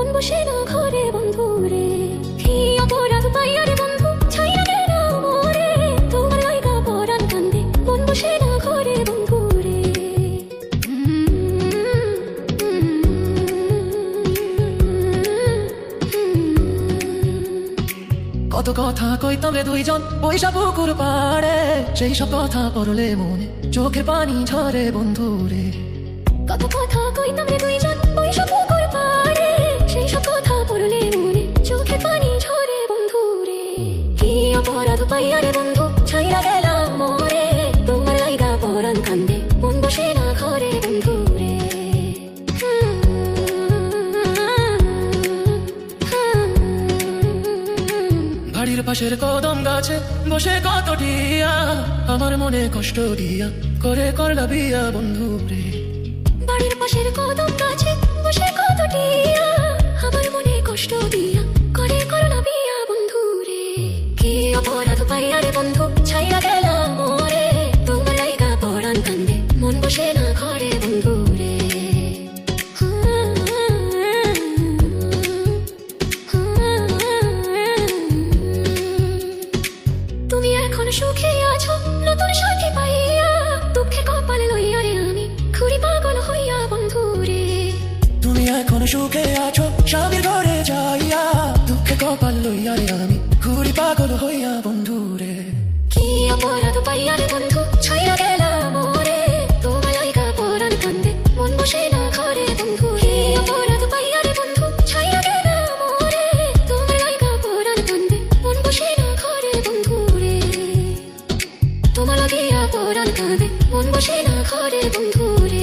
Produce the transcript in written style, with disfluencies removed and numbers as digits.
মন বসে না ঘরে বন্ধু রে। কি অপরাধ পাইয়া রে বন্ধু ছাইয়া গেল মোরে, তোমার লাইগা পরাণ কান্দে মন বসে না ঘরে বন্ধু রে। কত কথা কইতাম রে দুইজন বৈশা পুকুর পাড়ে, সেই সব কথা পড়লে মনে চোখের পানি ঝরে বন্ধু রে। কত কথা কইতাম রে দুইজন বৈশা পুকুর পাড়ে, সেই সব কথা পড়লে মনে চোখে পানি ঝরে বন্ধু রে। কি অপরাধ পাইয়া রে বন্ধু ছাইয়া গেলাম মোরে, তোমার লাইগা পরাণ কান্দে মন বসে না ঘরে বন্ধু রে। বাড়ির পাশের কদম গাছে বসে কত টিয়া, আমার মনে কষ্ট দিয়া করে করলা বিয়া বন্ধু রে। বাড়ির পাশের কদম গাছে বসে কত টিয়া, আমার মনে কষ্ট দিয়া করে করলা বিয়া বন্ধু রে। কি অপরাধ পাইয়া রে বন্ধু ছাইয়া গেলাম মোরে, তোমার লাইগা পরাণ কান্দে মন বসে না ঘরে বন্ধু রে। তুমি এখন সুখে আছো নতুন সাথী পাইয়া, দুঃখে কপালে লইয়া রে আমি ঘুরি পাগল হইয়া বন্ধু রে। তুমি এখন সুখে আছো স্বামীর ঘরে যাইয়া, দুঃখে কপাল লইয়া রে আমি ঘুরি পাগল হইয়া বন্ধু রে। কি অপরাধ পাইয়া রে বন্ধু ছাইয়া গেলাম মোরে, তোমার লাইগা পরাণ কান্দে মন বসে না ঘরে বন্ধু রে। অপরাধ পাইয়া রে বন্ধু ছাইয়া গেলাম মোরে, তোমার লাইগা পরাণ কান্দে মন বসে না ঘরে বন্ধু রে। তোমার লাগিয়া পরাণ কান্দে মন বসে না ঘরে বন্ধু রে।